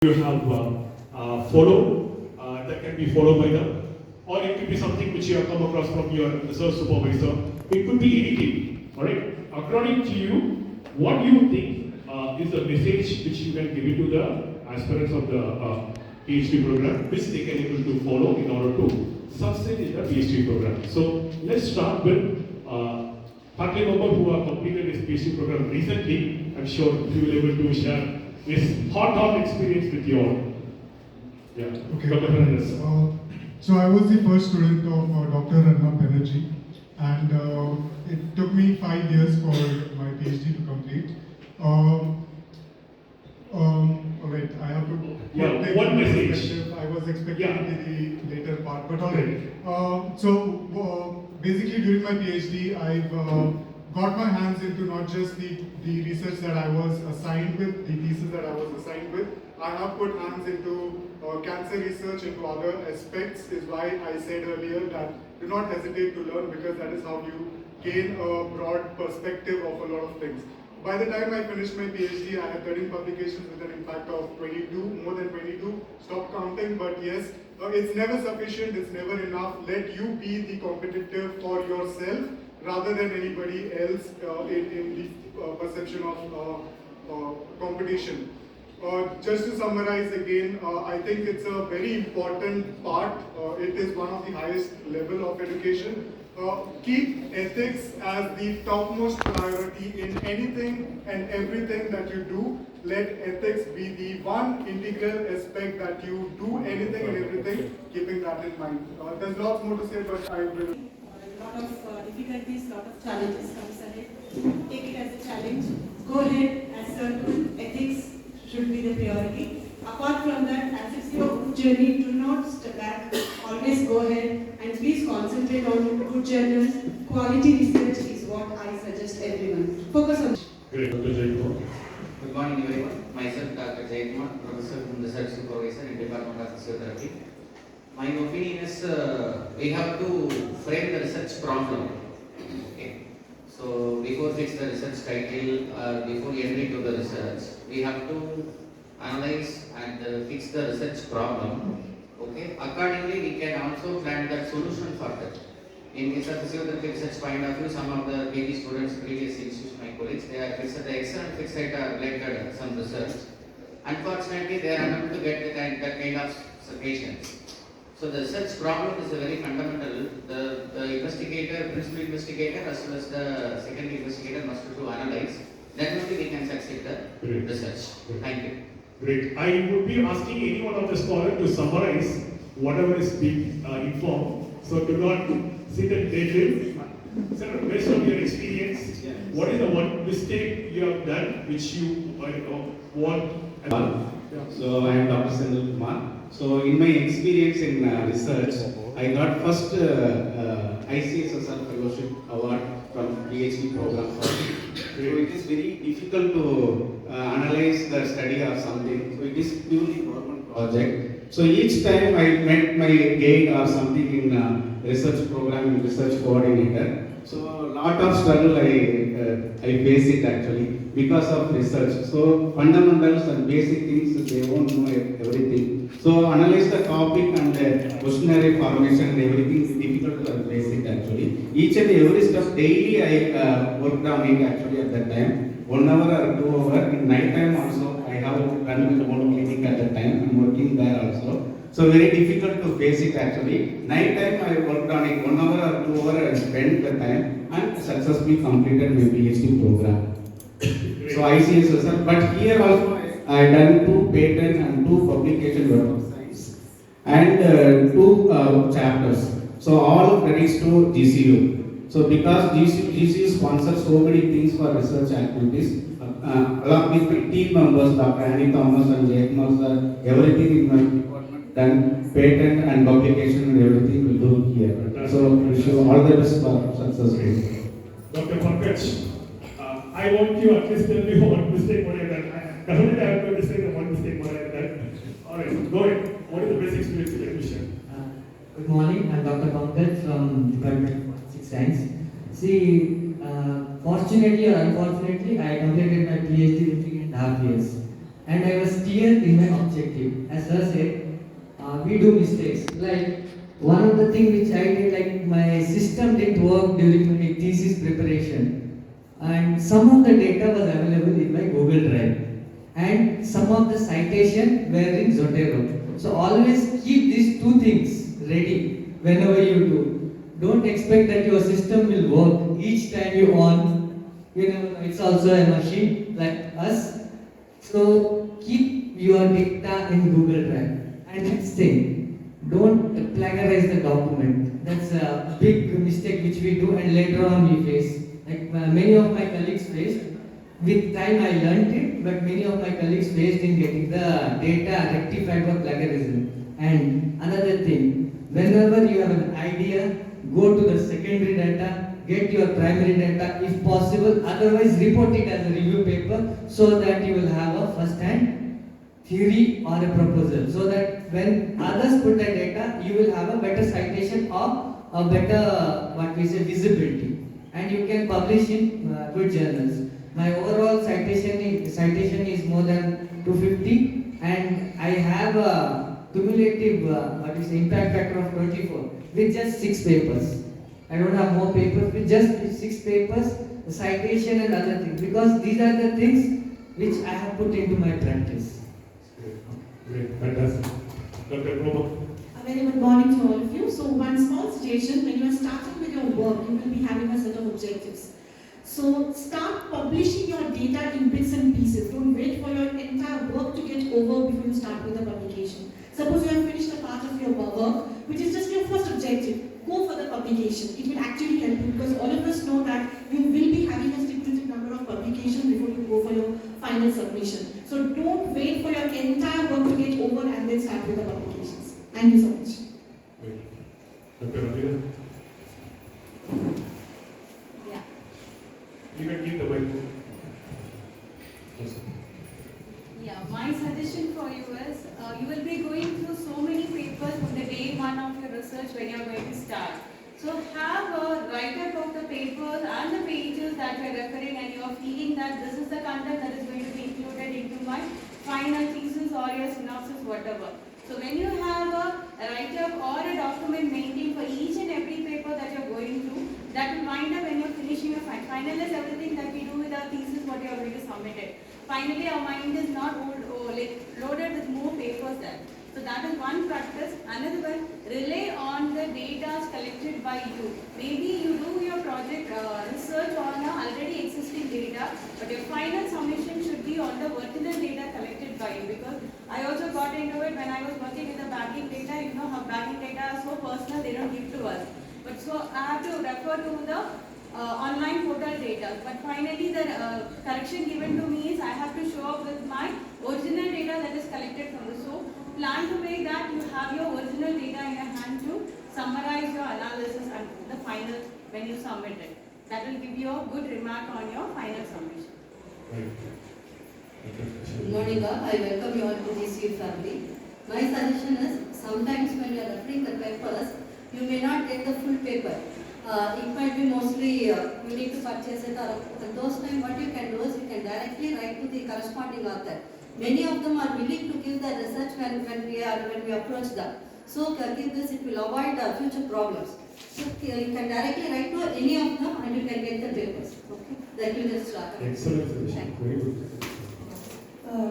you have follow that can be followed by them, or it could be something which you have come across from your research supervisor. It could be anything. All right. According to you, what do you think is the message which you can give it to the aspirants of the PhD program, which they can able to follow in order to succeed in the PhD program? So let's start with faculty members who have completed this PhD program recently. I'm sure you will able to share this hot experience with you all. Yeah. Okay. Dr. Fernandez. So I was the first student of Dr. Arnab Banerjee, and it took me 5 years for my PhD to complete. Alright, I have to Yeah, one message. perspective. I was expecting Yeah. the later part, but alright. Basically during my PhD, I've got my hands into not just the research that I was assigned with, the thesis that I was assigned with. I have put hands into cancer research, into other aspects, is why I said earlier that do not hesitate to learn, because that is how you gain a broad perspective of a lot of things. By the time I finished my PhD, I had 13 publications with an impact of 22, more than 22. Stop counting, but yes, it's never sufficient, it's never enough. Let you be the competitor for yourself rather than anybody else in the perception of competition. Just to summarize again, I think it's a very important part. It is one of the highest level of education. Keep ethics as the topmost priority in anything and everything that you do. Let ethics be the one integral aspect that you do anything and everything, keeping that in mind. There's lots more to say, but I will. A lot of difficulties, lot of challenges comes ahead. Take it as a challenge. Go ahead, assert ethics should be the priority. Apart from that, as it's your own journey, do not step back. Always go ahead and please concentrate on good journals. Quality research is what I suggest everyone. Focus on. Great, Dr. Jaykumar. Good morning everyone. Myself Dr. Jaykumar, Professor from Research Supervisor in Department of Physiotherapy. My opinion is we have to frame the research problem. Okay. So before fix the research title or before entering to the research, we have to analyze and fix the research problem. Okay. Accordingly, we can also plan the solution for that. In case of physiotherapy research point of view, some of the PhD students, previous institution, my colleagues, they are fixed the external fixate related some research. Unfortunately, they are unable to get that kind of patients. So the research problem is a very fundamental. The investigator, principal investigator, as well as the secondary investigator must do analyze. Then only we can succeed the Great. research. Great. Thank you. Great. I would be asking any one of the scholars to summarize whatever is being informed. So do not sit and daydream. Sir, based on your experience, what is the one mistake you have done which you want? So I am Dr. Sendil Kumar. So in my experience in research, I got first ICSSR Fellowship Award from PhD program. So it is very difficult to analyze the study of something. So it is purely government project. So each time I met my guide or something in research program, in research coordinator. So a lot of struggle I face it actually because of research. So fundamentals and basic things they won't know everything. So analyze the topic and questionnaire formation and everything is difficult to face it actually. Each and every step daily I worked on it actually at that time. 1 hour or 2 hours. In night time also I have run my own clinic at that time. I'm working there also. So very difficult to face it actually. Night time I worked on it 1 hour or 2 hours I spent the time and successfully completed my PhD program. So ICSSR, but here also I done 2 patent and 2 publication work of science and 2 chapters. So all credits to GCU. So because GCU sponsors so many things for research activities, along with my team members, Dr. Annie Thomas and Jaykumar sir, everything in my department done, patent and publication and everything we do here. So wish you all the best for success. Dr. Pankaj, I want you at least tell me one mistake what I have done. Definitely I have to say the one mistake what I have done. Alright, go ahead. What is the best experience in admission? Good morning, I'm Dr. Pankaj from Department of Forensic Science. See, fortunately or unfortunately, I completed my PhD in 3.5 years. and I was clear in my objective. As sir said, we do mistakes. Like one of the things which I did, like my system didn't work during my thesis preparation, and some of the data was available in my Google Drive, and some of the citation were in Zotero. So always keep these two things ready whenever you do. Don't expect that your system will work each time you on. You know, it's also a machine like us. So keep your data in Google Drive. And next thing, don't plagiarize the document. That's a big mistake which we do and later on we face. Like many of my colleagues faced. With time I learned it, but many of my colleagues faced in getting the data rectified for plagiarism. And another thing, whenever you have an idea, go to the secondary data, get your primary data if possible, otherwise report it as a review paper so that you will have a first-hand theory or a proposal. So that when others put the data, you will have a better citation or a better, what we say, visibility. And you can publish in good journals. My overall citation is more than 250 and I have a cumulative impact factor of 24 with just 6 papers. I don't have more papers, with just 6 papers, the citation and other things, because these are the things which I have put into my practice. Great, fantastic. Dr. Prabha. A very good morning to all of you. So one small suggestion, when you are starting with your work, you will be having a set of objectives. So start publishing your data in bits and pieces. Don't wait for your entire work to get over before you start with the publication. Suppose you have finished a part of your work, which is just your first objective. Go for the publication. It will actually help you because all of us know that you will be having a stipulated number of publications before you go for your final submission. So don't wait for your entire work to get over and then start with the publications. Thank you so much. Dr. Ravina. Yeah. You can give the mic. Yes. Yeah, my suggestion for you is you will be going through so many papers from the day one of your research when you are going to start. So have a write-up of the papers and the pages that you are referring and you are feeling that this is the content that is going to be included into my final thesis or your synopsis, whatever. So when you have a write-up or a document maintained for each and every paper that you are going through, that will wind up when you are finishing your final is everything that we do with our thesis, what you are going to submit it. Finally, our mind is not loaded with more papers there. So that is one practice. Another one, rely on the data collected by you. Maybe you do your project research on already existing data, but your final submission should be on the original data collected by you. Because I also got into it when I was working with the banking data. You know how banking data is so personal, they don't give to us. But so I have to refer to the online portal data. But finally the correction given to me is I have to show up with my original data that is collected from the source. Plan to make that you have your original data in your hand to summarize your analysis and the final when you submit it. That will give you a good remark on your final submission. Good morning all. I welcome you all to DCU family. My suggestion is sometimes when you are referring the papers, you may not get the full paper. It might be mostly you need to purchase it, or at those times what you can do is you can directly write to the corresponding author. Many of them are willing to give the research when we approach them. So give this, it will avoid future problems. So you can directly write to any of them and you can get the papers. Okay, that will just start. Excellent suggestion. Very good.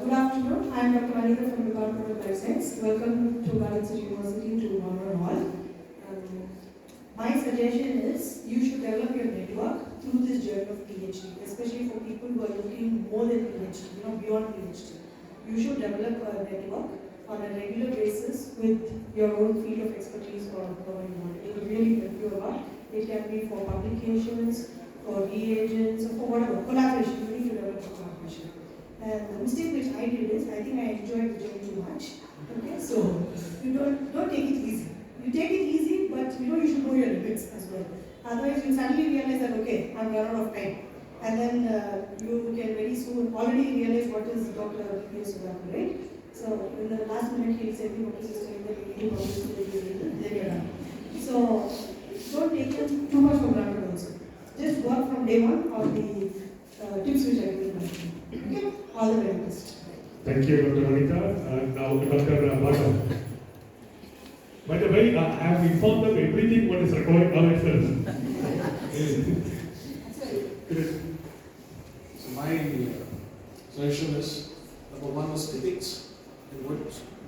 Good afternoon. I am Dr. Anita from the Department of Life Science. Welcome to Garden City University to Monroe Hall. My suggestion is you should develop your network through this journey of PhD, especially for people who are looking more than PhD, beyond PhD. You should develop a network on a regular basis with your own field of expertise or whatever you want. It will really help you a lot. It can be for publications, for reagents, or for whatever. Collaboration. You need to develop a collaboration. And the mistake which I did is I think I enjoyed the journey too much. Okay, so you don't take it easy. You take it easy, but you should know your limits as well. Otherwise, you suddenly realize that okay, I'm running out of time, and then you can very soon already realize what is Dr. P.S. Sudhakar, right? So in the last minute, he'll say what is this time that we need to publish then you're done. So don't take it too much for granted also. Just work from day one on the tips which I will mention. Okay, all the very best. Thank you, Dr. Anita. Now, Dr. Bhatta. By the way, I have informed them everything what is recorded now itself. So my suggestion is, number one is ethics. And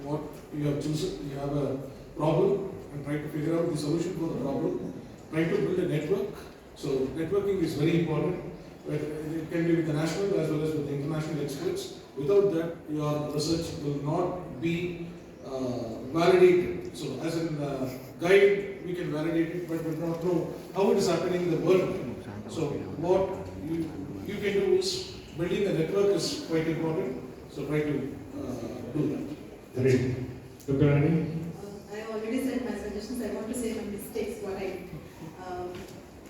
what you have chosen, you have a problem and try to figure out the solution for the problem. Try to build a network. So networking is very important. But it can be with the national as well as with the international experts. Without that, your research will not be validated. So as a guide, we can validate it, but we will not know how it is happening in the world. So what you can do is, building a network is quite important. So try to do that. Great. Dr. Ani? I already said my suggestions. I want to say my mistakes.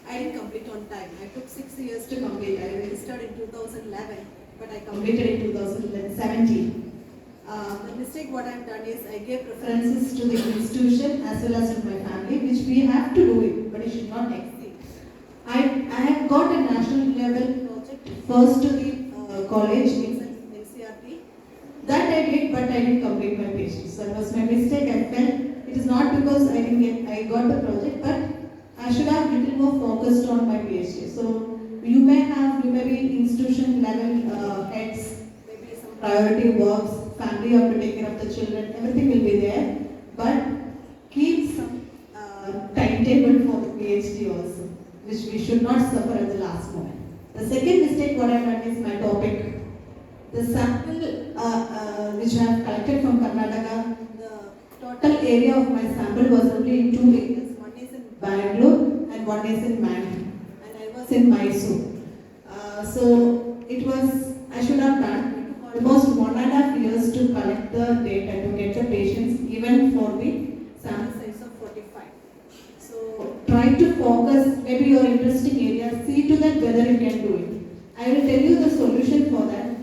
I didn't complete on time. I took 6 years to complete. I registered in 2011, but I completed in 2017. The mistake what I've done is I gave preferences to the institution as well as to my family, which we have to do it, but it should not exceed. I have got a national level project first to the college in NCRT. That I did, but I didn't complete my PhD. So that was my mistake. I felt it is not because I got the project, but I should have little more focused on my PhD. So you may be institution level heads, maybe some priority works, family have to take care of the children, everything will be there. But keep some timetable for the PhD also, which we should not suffer at the last moment. The second mistake what I have done is my topic. The sample which I have collected from Karnataka, the total area of my sample was only in 2 areas. One is in Bangalore and one is in Mangalore, and I was in Mysore. So it was, I should have done almost 1.5 years to collect the data, to get the patients even for the sample size of 45. So try to focus, maybe your interesting area, see to that whether you can do it. I will tell you the solution for that.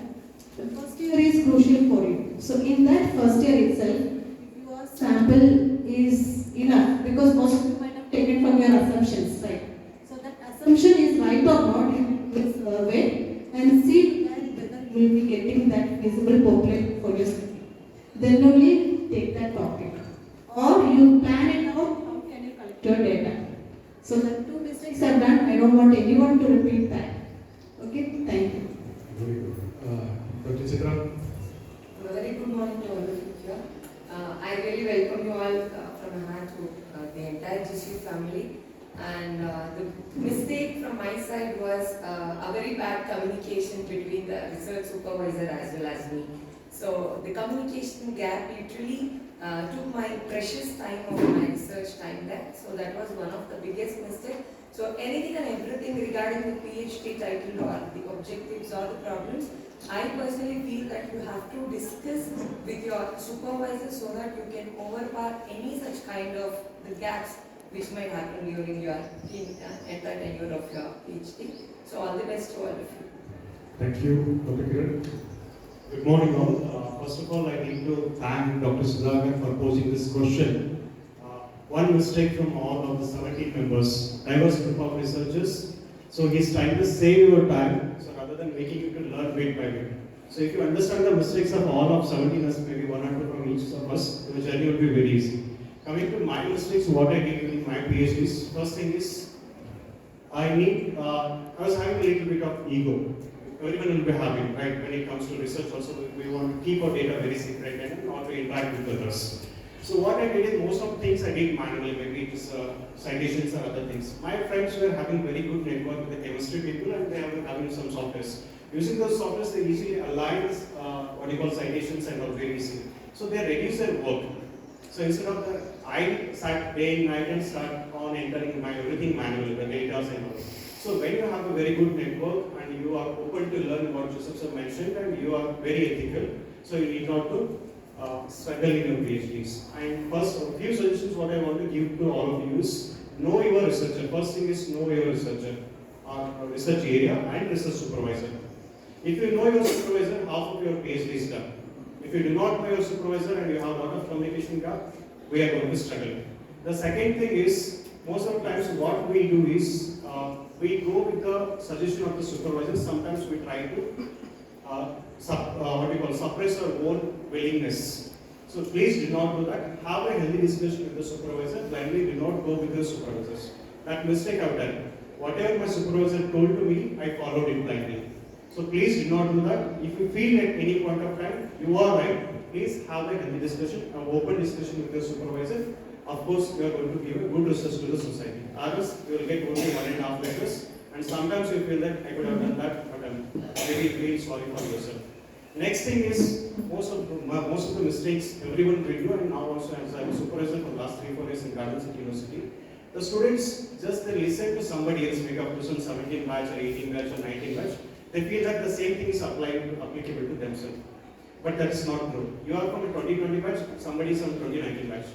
The first year is crucial for you. So in that first year itself, if your sample is enough, because most of you might have taken from your assumptions, right? So that assumption is right or not in this way, and see whether you will be getting that feasible population for your study. Then only take that topic. Or you plan it out, how can you collect your data. So the 2 mistakes I've done, I don't want anyone to repeat that. Okay, thank you. Very good. Dr. Chitra? Very good morning to all of you here. I really welcome you all from Hannah to the entire GCU family. And the mistake from my side was a very bad communication between the research supervisor as well as me. So the communication gap literally took my precious time of my research time there. So that was one of the biggest mistakes. So anything and everything regarding the PhD title or the objectives or the problems, I personally feel that you have to discuss with your supervisor so that you can overpower any such kind of the gaps which might happen during your entire tenure of your PhD. So all the best to all of you. Thank you, Dr. Kiran. Good morning all. First of all, I need to thank Dr. Sudhakar for posing this question. One mistake from all of the 17 members, diverse group of researchers. So he's trying to save your time, so rather than making you to learn bit by bit. So if you understand the mistakes of all of 17 us, maybe 1 or 2 from each of us, the journey will be very easy. Coming to my mistakes, what I did in my PhDs, first thing is, I was having a little bit of ego. Everyone will be having, right? When it comes to research also, we want to keep our data very secret and not to interact with others. So what I did is, most of the things I did manually, maybe it is citations or other things. My friends were having very good network with the chemistry people, and they were having some softwares. Using those softwares, they easily align what you call citations and all very easily. So they reduce their work. So instead of that, I sat day and night and start on entering my everything manually, the data and all. So when you have a very good network and you are open to learn what Joseph sir mentioned, and you are very ethical, so you need not to struggle in your PhDs. And first, a few suggestions what I want to give to all of you is, know your researcher. First thing is, know your researcher, research area and research supervisor. If you know your supervisor, half of your PhD is done. If you do not know your supervisor and you have a lot of communication gap, we are going to struggle. The second thing is, most of the times what we do is, we go with the suggestion of the supervisor. Sometimes we try to suppress our own willingness. So please do not do that. Have a healthy discussion with the supervisor. Blindly do not go with the supervisors. That mistake I've done. Whatever my supervisor told to me, I followed it blindly. So please do not do that. If you feel at any point of time you are right, please have a healthy discussion, an open discussion with the supervisor. Of course, you are going to give a good research to the society. Others, you will get only 1.5 letters, and sometimes you feel that I could have done that, but I'm really feeling sorry for yourself. Next thing is most of the mistakes everyone will do, and now also as I'm a supervisor for the last 3-4 years in Garden City University, the students just they listen to somebody else, make up 2017 batch or 18 batch or 19 batch. They feel that the same thing is applicable to themselves. But that is not true. You are from a 2020 batch, somebody is from 2019 batch.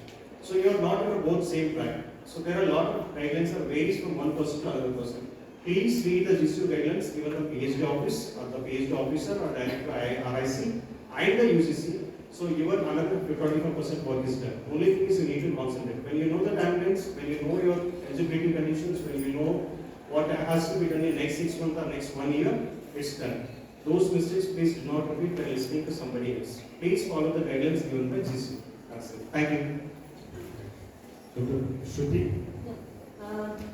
So you are not on both same track. So there are a lot of guidelines that varies from one person to another person. Please read the GCU guidelines given the PhD office or the PhD officer or director RIC and the UCC. So your another 25% work is done. Only thing is you need to concentrate. When you know the timelines, when you know your eligibility conditions, when you know what has to be done in next 6 months or next 1 year, it's done. Those mistakes, please do not repeat by listening to somebody else. Please follow the guidelines given by GCU. That's it. Thank you. Dr. Shruti?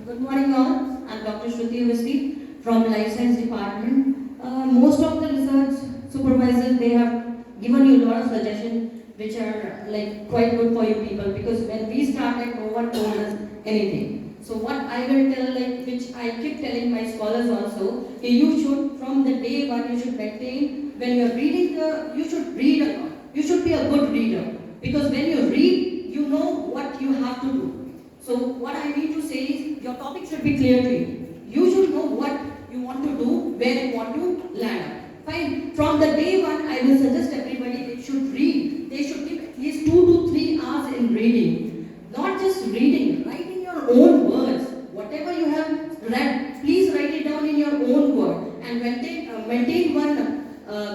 Good morning all. I'm Dr. Shruti Avasti from Life Science Department. Most of the research supervisors, they have given you a lot of suggestions which are like quite good for you people, because when we started, no one told us anything. So what I will tell, like which I keep telling my scholars also, you should from the day one you should maintain, when you are reading you should read a lot. You should be a good reader, because when you read, you know what you have to do. So what I need to say is, your topic should be clear to you. You should know what you want to do, where you want to land up. Fine. From the day one, I will suggest everybody they should read. They should give at least 2 to 3 hours in reading. Not just reading, writing your own words. Whatever you have read, please write it down in your own word and maintain one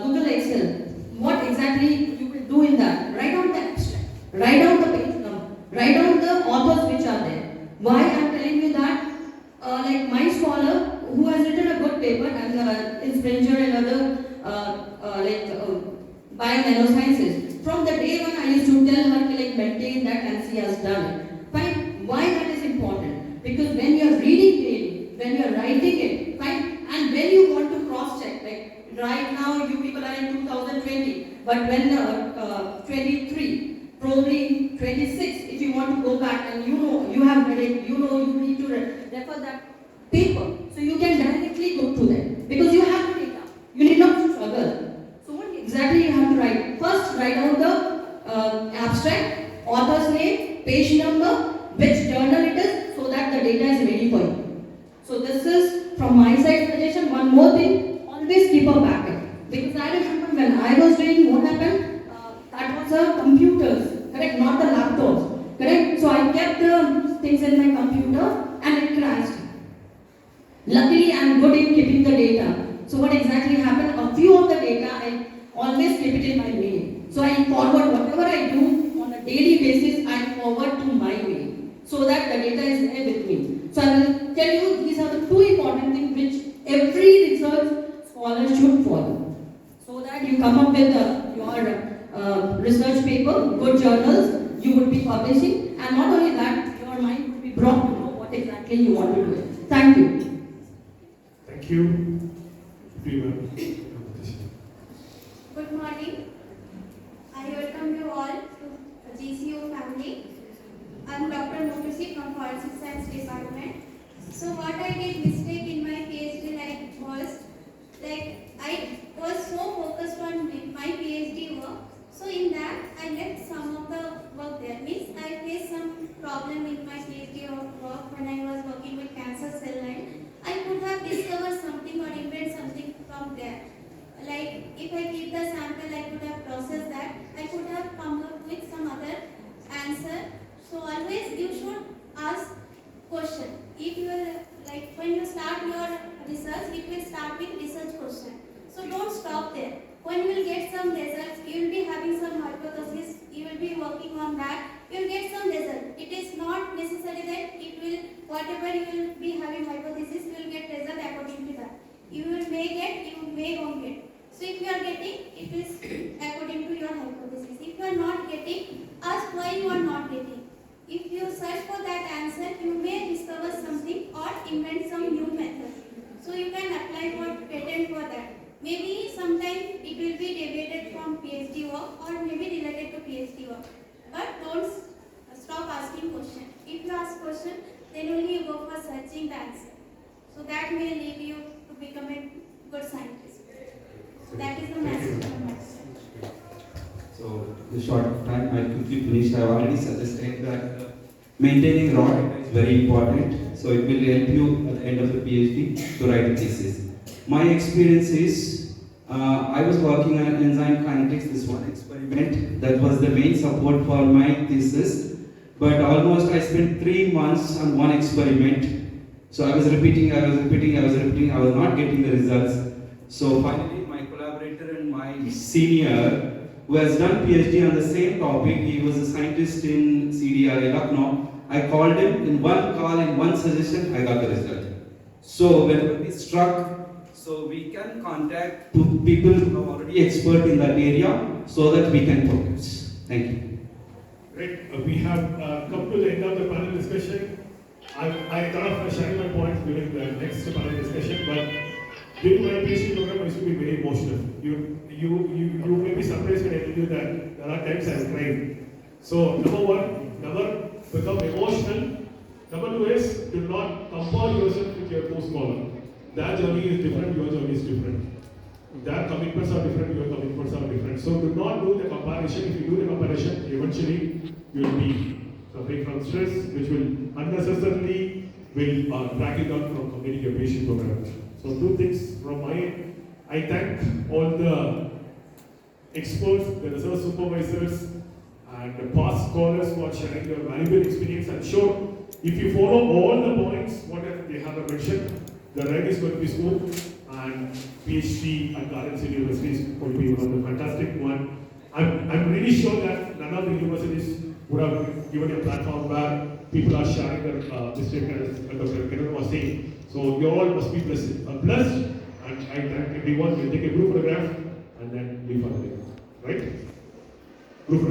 Google Excel. What exactly you will do in that? Write down the abstract. Write down the page number. Write down the authors which are there. Why I am telling you that? Like my scholar who has written a good paper and in Springer and other bio-nanosciences. From the day one, I used to tell her to like maintain that, and she has done it. Fine. Why that is important? Because when you are reading daily, when you are writing it, fine, and when you want to cross-check, like right now you people are in 2020, but when 23, probably 26, if you want to go back and you know you have read it, you know you need to refer that paper, so you can directly go to them because you have the data. You need not to struggle. So what exactly you have to write? First, write down the abstract, author's name, page number, which journal it is, so that the data is ready for you. So this is from my side suggestion. One more thing, always keep a backup. Because I remember when I was doing, what happened? That was a computers, correct? Not the laptops, correct? So I kept the things in my computer and it crashed. Luckily, I am good in keeping the data. So what exactly happened? A few of the data, I always keep it in my mail. So I forward whatever I do on a daily basis, I forward to my mail, so that the data is there with me. So I will tell you, these are the 2 important things which every research scholar should follow, so that you come up with your research paper, good journals, you would be publishing, and not only that, your mind would be brought to know what exactly you want to do. Thank you. Thank you. Good morning. I welcome you all to GCU family. I am Dr. Nutusi from Forensic Science Department. So what I did mistake in my PhD was I was so focused on my PhD work. So in that I left some of the work there. Means I faced some problem in my PhD work when I was working with cancer cell line. I could have discovered something or invent something from there. Like if I keep the sample, I could have processed that. I could have come up with some other answer. So always you should ask question. If you like when you start your research, it will start with research question. So don't stop there. When you will get some results, you will be having some hypothesis. You will be working on that. You will get some result. It is not necessary that it will whatever you will be having hypothesis, you will get result according to that. You will may get, you may won't get. So if you are getting, it is according to your hypothesis. If you are not getting, ask why you are not getting. If you search for that answer, you may discover something or invent some new method. So you can apply for patent for that. Maybe sometime it will be deviated from PhD work or maybe related to PhD work. But don't stop asking questions. If you ask question, then only you go for searching the answer. So that may lead you to become a good scientist. So that is the message from my side. So, the short of time, I quickly finish. I have already suggested that maintaining raw data is very important. So, it will help you at the end of the PhD to write a thesis. My experience is, I was working on enzyme kinetics, this one experiment that was the main support for my thesis. But almost I spent 3 months on one experiment. So I was repeating, I was not getting the results. So finally my collaborator and my senior, who has done PhD on the same topic, he was a scientist in CDRA Lucknow. I called him, in one call, in one suggestion, I got the result. So whenever we struck, so we can contact people who are already expert in that area so that we can progress. Thank you. Right, we have come to the end of the panel discussion. I thought of sharing my points during the next panel discussion, but during my PhD program, I used to be very emotional. You may be surprised when I tell you that there are times I have cried. So number one, never become emotional. Number two is do not compare yourself with your co-scholar. Their journey is different, your journey is different. Their commitments are different, your commitments are different. So do not do the comparison. If you do the comparison, eventually you will be suffering from stress, which will unnecessarily drag you down from completing your PhD program. So two things from my end. I thank all the experts, the research supervisors, and the past scholars for sharing their valuable experience. I'm sure if you follow all the points what they have mentioned, the ride is going to be smooth, and PhD at Garden University is going to be one of the fantastic one. I'm really sure that none of the universities would have given a platform where people are sharing their mistake, as Dr. Kiran was saying. So you all must be blessed, and I thank everyone. We'll take a group photograph and then leave for the day, right? Group